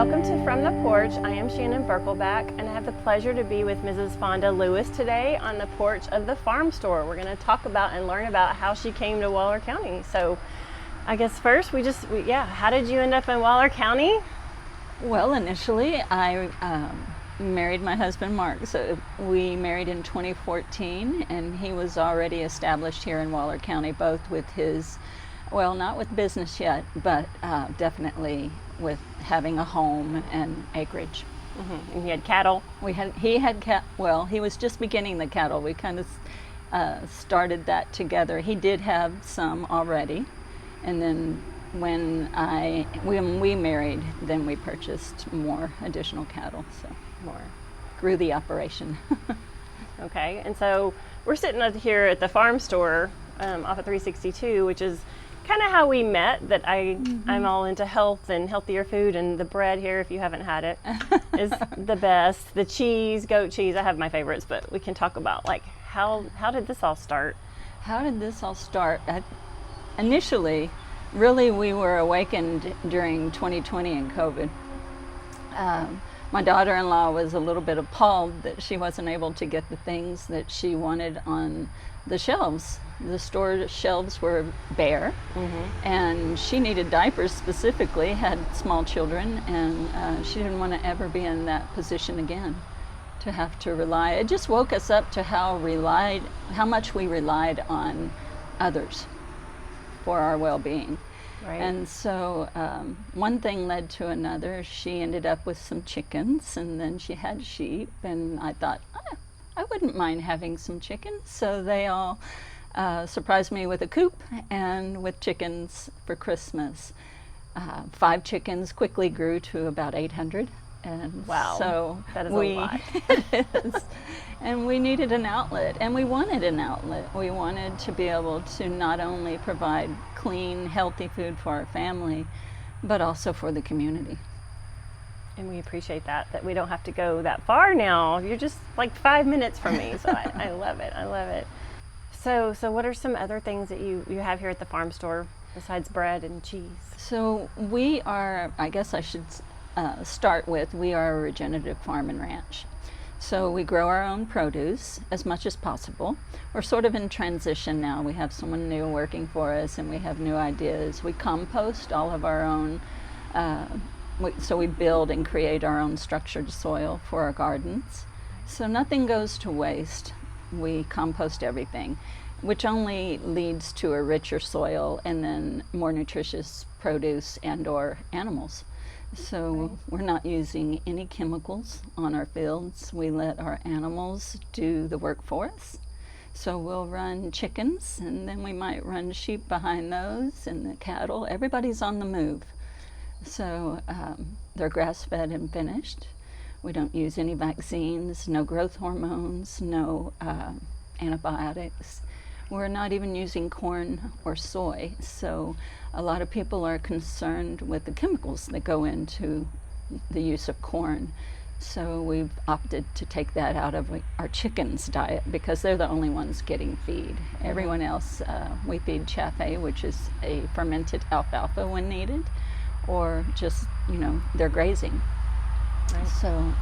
Welcome to From the Porch. I am Shannon Berkelback, and I have the pleasure to be with Mrs. Fonda Lewis today on the porch of the Farmstore. We're going to talk about and learn about how she came to Waller County. So I guess first, how did you end up in Waller County? Well, initially I married my husband Mark. So we married in 2014, and he was already established here in Waller County, both with his, well, not with business yet, but definitely with having a home and acreage. Mm-hmm. And he had cattle? He was just beginning the cattle. We kind of started that together. He did have some already, and then when we married, then we purchased more additional cattle, so grew the operation. Okay, and so we're sitting up here at the Farmstore off of 362, which is kind of how we met. That I'm all into health and healthier food, and the bread here, if you haven't had it, is the best. The cheese, goat cheese, I have my favorites, but we can talk about like how did this all start? How did this all start? Initially, really, we were awakened during 2020 and COVID. My daughter-in-law was a little bit appalled that she wasn't able to get the things that she wanted on the shelves. The store shelves were bare, and she needed diapers specifically, had small children, and she didn't want to ever be in that position again, to have to rely. It just woke us up to how much we relied on others for our well-being. Right. And so one thing led to another. She ended up with some chickens, and then she had sheep, and I thought, I wouldn't mind having some chickens. So they all surprised me with a coop and with chickens for Christmas. 5 chickens quickly grew to about 800. And wow, so that is a lot. It is. And we needed an outlet, and we wanted an outlet. We wanted to be able to not only provide clean, healthy food for our family, but also for the community. And we appreciate that we don't have to go that far now. You're just like 5 minutes from me, so I love it. I love it. So what are some other things that you have here at the Farmstore besides bread and cheese? So we are, I guess I should start with, we are a regenerative farm and ranch. So we grow our own produce as much as possible. We're sort of in transition now. We have someone new working for us, and we have new ideas. We compost all of our own, so we build and create our own structured soil for our gardens. So nothing goes to waste. We compost everything, which only leads to a richer soil and then more nutritious produce and or animals. So we're not using any chemicals on our fields. We let our animals do the work for us. So we'll run chickens, and then we might run sheep behind those, and the cattle. Everybody's on the move. So they're grass-fed and finished. We don't use any vaccines, no growth hormones, no antibiotics. We're not even using corn or soy. So a lot of people are concerned with the chemicals that go into the use of corn. So we've opted to take that out of our chickens' diet because they're the only ones getting feed. Everyone else, we feed chaffé, which is a fermented alfalfa when needed, or just, they're grazing. Right. So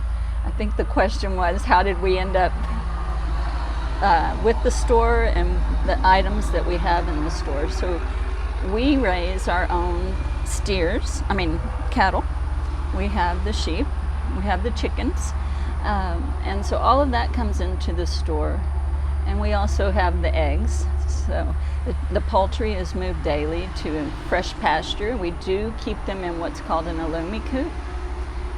I think the question was, how did we end up with the store and the items that we have in the store? So we raise our own cattle. We have the sheep, we have the chickens, and so all of that comes into the store. And we also have the eggs. So the poultry is moved daily to fresh pasture. We do keep them in what's called an alumi coop,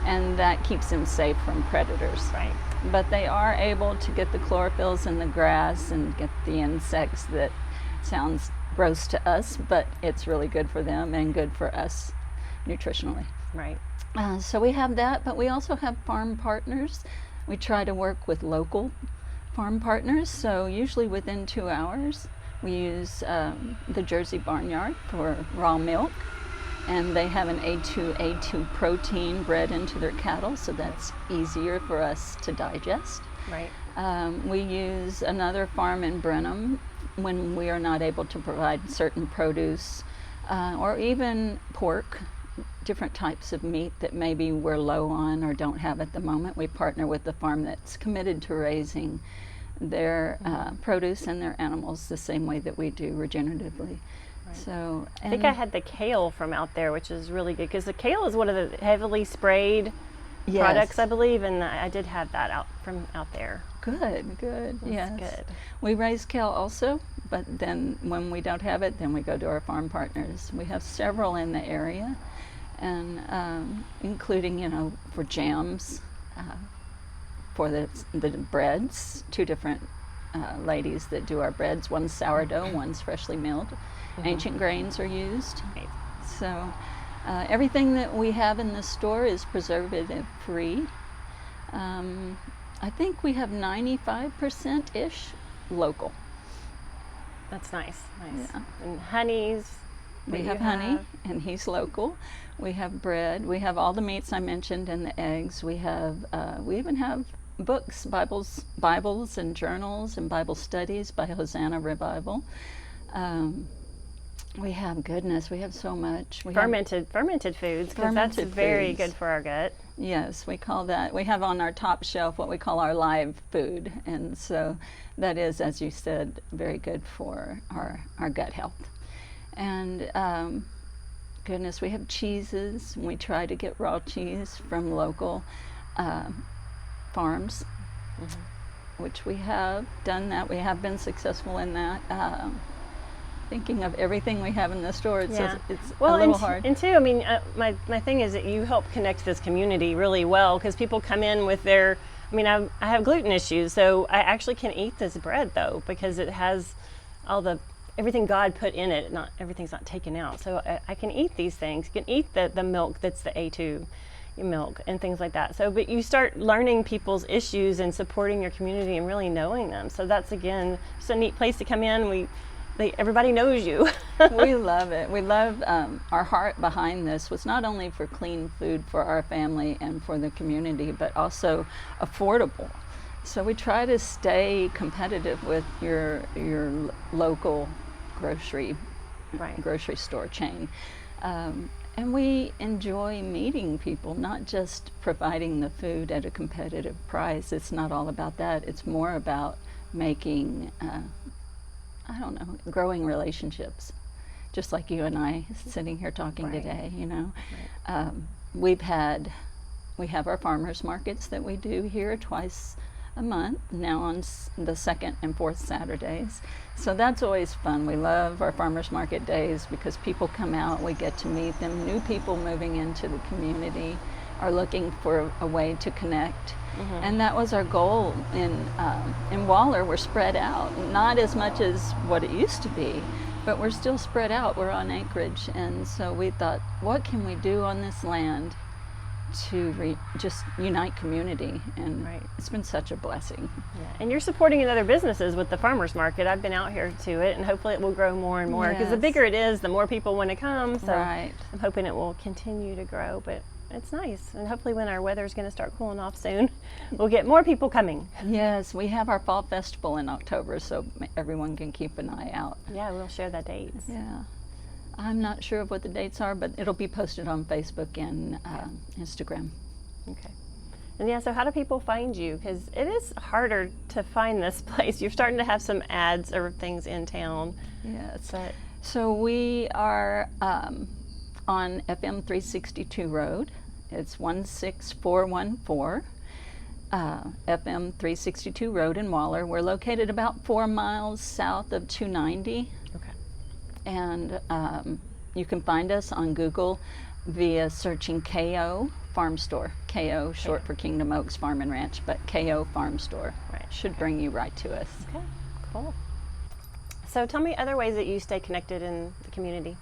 and that keeps them safe from predators. Right. But they are able to get the chlorophylls in the grass and get the insects that sounds gross to us, but it's really good for them and good for us nutritionally. Right. So we have that, but we also have farm partners. We try to work with local farm partners, so usually within 2 hours. We use the Jersey Barnyard for raw milk, and they have an A2 protein bred into their cattle, so that's easier for us to digest. Right. We use another farm in Brenham when we are not able to provide certain produce or even pork. different types of meat that maybe we're low on or don't have at the moment. We partner with the farm that's committed to raising their produce and their animals the same way that we do regeneratively. Right. So, I think I had the kale from out there, which is really good because the kale is one of the heavily sprayed products, I believe, and I did have that from out there. Good, good. That's yes. good. We raise kale also, but then when we don't have it, then we go to our farm partners. We have several in the area, and including, for jams, for the breads, 2 different ladies that do our breads. One's sourdough, one's freshly milled. Ancient grains are used. Right. So everything that we have in the store is preservative free. I think we have 95%-ish local. That's nice. Yeah. And honeys. We have honey, and he's local. We have bread. We have all the meats I mentioned and the eggs. We even have books, Bibles and journals and Bible studies by Hosanna Revival. We have so much. We fermented foods, because that's very good for our gut. Yes, we call that. We have on our top shelf what we call our live food, and so that is, as you said, very good for our gut health. And we have cheeses. We try to get raw cheese from local farms, which we have done that. We have been successful in that. Thinking of everything we have in the store, it's a little hard. And too, my thing is that you help connect this community really well, because people come in with their, I have gluten issues, so I actually can eat this bread though, because it has everything God put in it, everything's not taken out. So I can eat these things. You can eat the milk that's the A2 milk and things like that. But you start learning people's issues and supporting your community and really knowing them. So that's, again, just a neat place to come in. Everybody knows you. We love it. We love our heart behind this was not only for clean food for our family and for the community, but also affordable. So we try to stay competitive with your local grocery store chain. And we enjoy meeting people, not just providing the food at a competitive price. It's not all about that. It's more about making growing relationships, just like you and I sitting here talking today, Right. We have our farmers markets that we do here twice a month, now on the 2nd and 4th Saturdays. So that's always fun. We love our farmers market days because people come out, we get to meet them. New people moving into the community are looking for a way to connect. And that was our goal in Waller. We're spread out, not as much as what it used to be, but we're still spread out. We're on acreage, and so we thought, what can we do on this land to just unite community? And it's been such a blessing. Yeah. And you're supporting other businesses with the farmers market. I've been out here to it, and hopefully it will grow more and more, because the bigger it is, the more people want to come. So I'm hoping it will continue to grow, but it's nice. And hopefully when our weather's going to start cooling off soon, we'll get more people coming. Yes, we have our fall festival in October, so everyone can keep an eye out. Yeah, we'll share the dates. Yeah. I'm not sure of what the dates are, but it'll be posted on Facebook and Instagram. Okay. And so how do people find you? Because it is harder to find this place. You're starting to have some ads or things in town. Yes. So we are on FM 362 Road. It's 16414. FM 362 Road in Waller. We're located about 4 miles south of 290. Okay. And you can find us on Google via searching KO Farmstore. KO, short for Kingdom Oaks Farm and Ranch, but KO Farmstore. Should bring you right to us. Okay, cool. So tell me other ways that you stay connected in the community.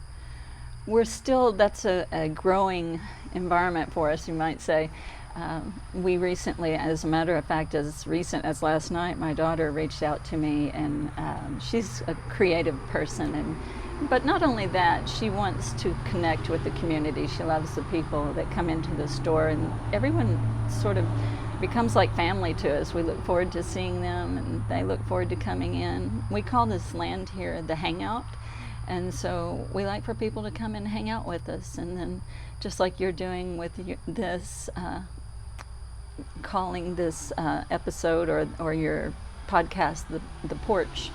That's a growing environment for us, you might say. We recently, as a matter of fact, as recent as last night, my daughter reached out to me, and she's a creative person, but not only that, she wants to connect with the community. She loves the people that come into the store, and everyone sort of becomes like family to us. We look forward to seeing them, and they look forward to coming in. We call this land here the Hangout, And so we like for people to come and hang out with us, and then just like you're doing with this, calling this episode or your podcast the porch.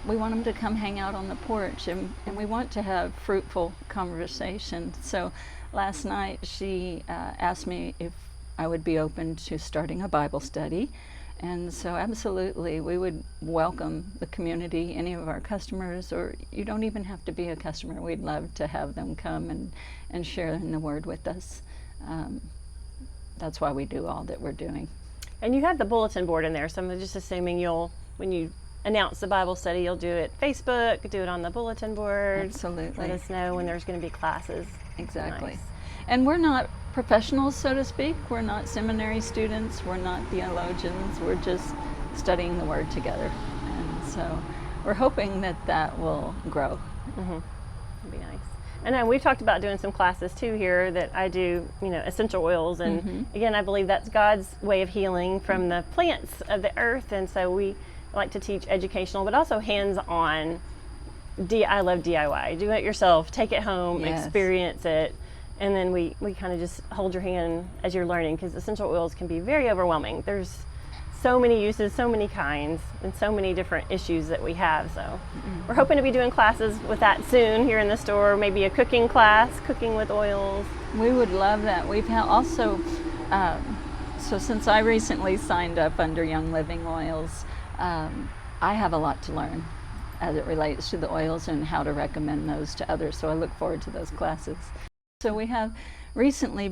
We want them to come hang out on the porch, and we want to have fruitful conversation. So last night she asked me if I would be open to starting a Bible study. And so absolutely, we would welcome the community, any of our customers, or you don't even have to be a customer. We'd love to have them come and share in the Word with us. That's why we do all that we're doing. And you have the bulletin board in there, so I'm just assuming when you announce the Bible study, you'll do it Facebook, do it on the bulletin board. Absolutely. Let us know when there's going to be classes. Exactly. Nice. And we're not professionals, so to speak. We're not seminary students. We're not theologians. We're just studying the Word together. And so we're hoping that will grow. Mm-hmm. That'd be nice. And then we've talked about doing some classes too here that I do, essential oils. And again, I believe that's God's way of healing from the plants of the earth. And so we like to teach educational, but also hands-on. I love DIY. Do it yourself. Take it home. Yes. Experience it. And then we kind of just hold your hand as you're learning, because essential oils can be very overwhelming. There's so many uses, so many kinds, and so many different issues that we have. So we're hoping to be doing classes with that soon here in the store, maybe a cooking class, cooking with oils. We would love that. We've also, so since I recently signed up under Young Living Oils, I have a lot to learn as it relates to the oils and how to recommend those to others. So I look forward to those classes. So we have recently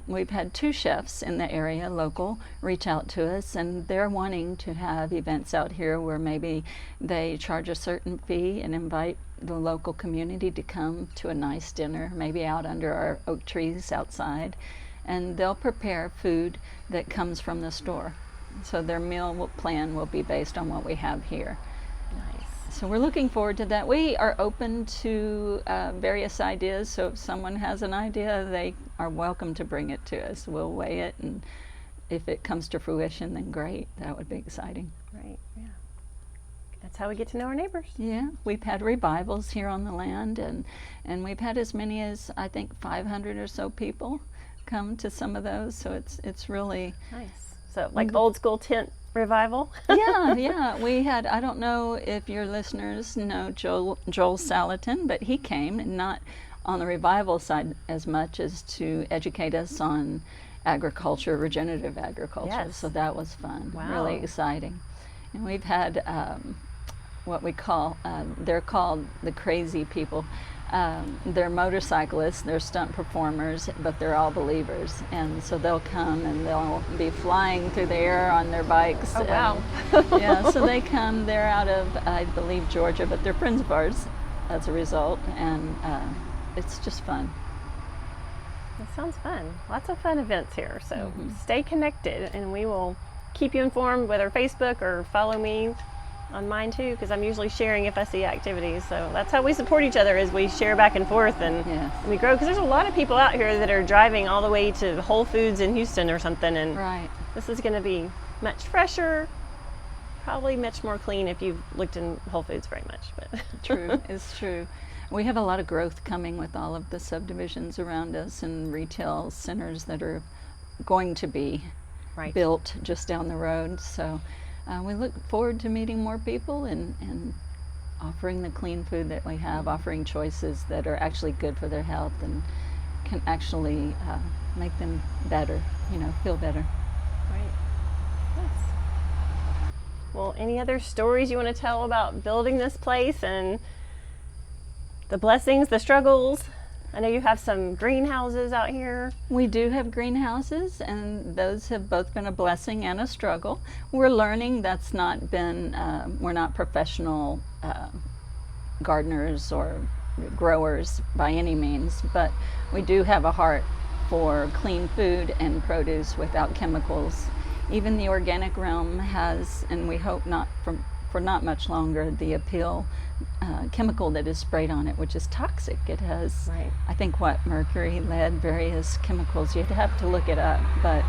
we've had 2 chefs in the area, local, reach out to us, and they're wanting to have events out here where maybe they charge a certain fee and invite the local community to come to a nice dinner, maybe out under our oak trees outside, and they'll prepare food that comes from the store. So their meal plan will be based on what we have here. Nice. So we're looking forward to that. We are open to various ideas, so if someone has an idea, they are welcome to bring it to us. We'll weigh it, and if it comes to fruition, then great. That would be exciting. Right, yeah. That's how we get to know our neighbors. Yeah, we've had revivals here on the land, and we've had as many as, I think, 500 or so people come to some of those, so it's really nice. So like old school tent revival? Yeah. We had, I don't know if your listeners know Joel Salatin, but he came, and not on the revival side as much as to educate us on agriculture, regenerative agriculture. Yes. So that was fun. Wow. Really exciting. And we've had what we call, they're called the crazy people. They're motorcyclists, they're stunt performers, but they're all believers. And so they'll come and they'll be flying through the air on their bikes. Oh, wow. Yeah, so they come, they're out of, I believe, Georgia, but they're friends of ours as a result. And it's just fun. That sounds fun. Lots of fun events here. So stay connected, and we will keep you informed, whether Facebook or follow me on mine too, because I'm usually sharing if I see activities. So that's how we support each other, is we share back and forth, and we grow, because there's a lot of people out here that are driving all the way to Whole Foods in Houston or something, and this is going to be much fresher, probably much more clean if you've looked in Whole Foods very much. But True, it's true. We have a lot of growth coming with all of the subdivisions around us and retail centers that are going to be built just down the road. So we look forward to meeting more people and offering the clean food that we have, offering choices that are actually good for their health and can actually make them better, feel better. Right. Yes. Well, any other stories you want to tell about building this place and the blessings, the struggles? I know you have some greenhouses out here. We do have greenhouses, and those have both been a blessing and a struggle. We're learning. That's not been, we're not professional gardeners or growers by any means, but we do have a heart for clean food and produce without chemicals. Even the organic realm has, and we hope not for not much longer, the appeal chemical that is sprayed on it, which is toxic. It has, I think, mercury, lead, various chemicals. You'd have to look it up. But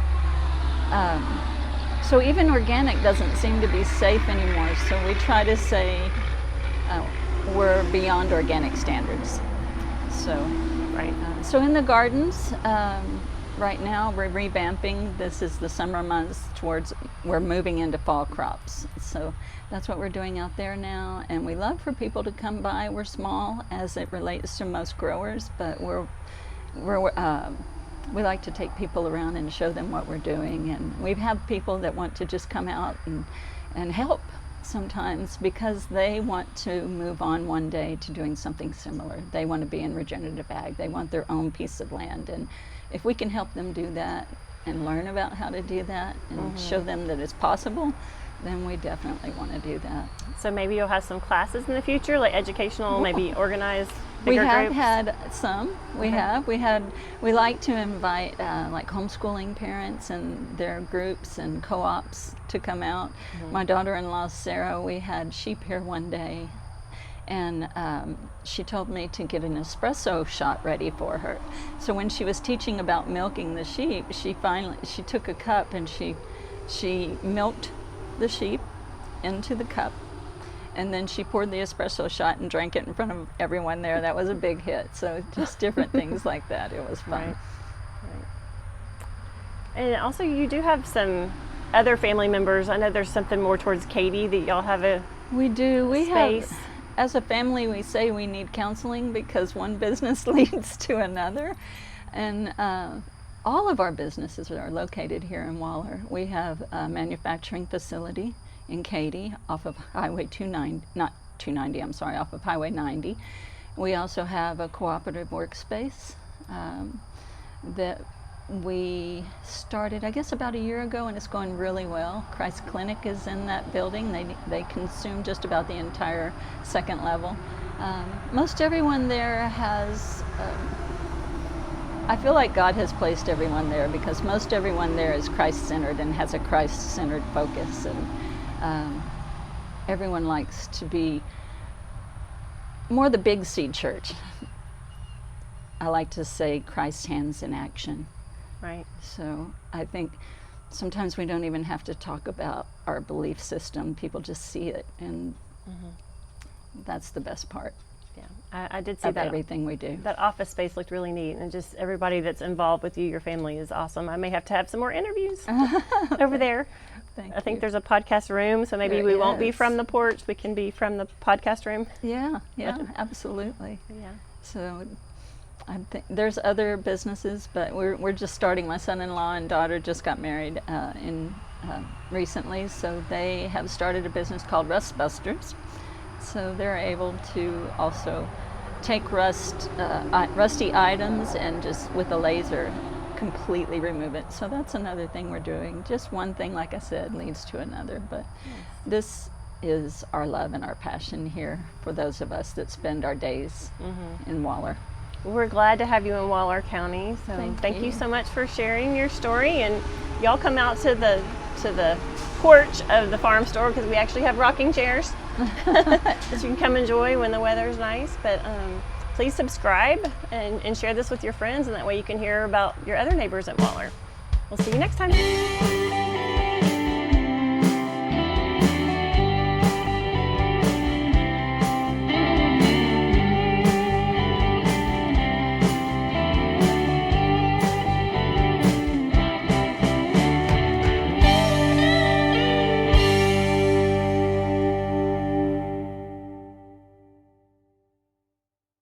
so even organic doesn't seem to be safe anymore. So we try to say beyond organic standards. So, Right. so in the gardens, right now we're revamping. This is the summer months we're moving into fall crops. So that's what we're doing out there now. And we love for people to come by. We're small as it relates to most growers, but we like to take people around and show them what we're doing. And we have people that want to just come out and help sometimes because they want to move on one day to doing something similar. They want to be in regenerative ag. They want their own piece of land. And if we can help them do that and learn about how to do that and show them that it's possible, then we definitely want to do that. So maybe you'll have some classes in the future, like educational, maybe organized We bigger have groups? had some. We like to invite like homeschooling parents and their groups and co-ops to come out. My daughter-in-law Sarah, we had sheep here one day, and she told me to get an espresso shot ready for her. So when she was teaching about milking the sheep, she took a cup and she milked the sheep into the cup, and then she poured the espresso shot and drank it in front of everyone there. That was a big hit. So just different things like that. It was fun. Right. And also you do have some other family members. I know there's something more towards Katie that y'all have a We do. We space. have, as a family, we say we need counseling because one business leads to another. And all of our businesses are located here in Waller. We have a manufacturing facility in Katy off of Highway 290, not 290, I'm sorry, off of Highway 90. We also have a cooperative workspace that we started, I guess, about a year ago, and it's going really well. Christ Clinic is in that building. They consume just about the entire second level. Most everyone there has, I feel like God has placed everyone there because most everyone there is Christ-centered and has a Christ-centered focus, and everyone likes to be more the big C church. I like to say Christ's hands in action. Right. So I think sometimes we don't even have to talk about our belief system. People just see it, and that's the best part Yeah, I did see of that. everything we do. That office space looked really neat, and just everybody that's involved with you, your family, is awesome. I may have to have some more interviews over there. Thank I think you. there's a podcast room, so maybe There we won't be is. from the porch. We can be from the podcast room. Yeah, absolutely. Yeah. So I think there's other businesses, but we're just starting. My son-in-law and daughter just got married recently, so they have started a business called Rust Busters. So they're able to also take rusty items and just with a laser completely remove it. So that's another thing we're doing. Just one thing, like I said, leads to another. But this is our love and our passion here for those of us that spend our days in Waller. We're glad to have you in Waller County. So thank you so much for sharing your story. And y'all come out to the porch of the farm store because we actually have rocking chairs that you can come enjoy when the weather's nice. But please subscribe and share this with your friends, and that way you can hear about your other neighbors at Waller. We'll see you next time.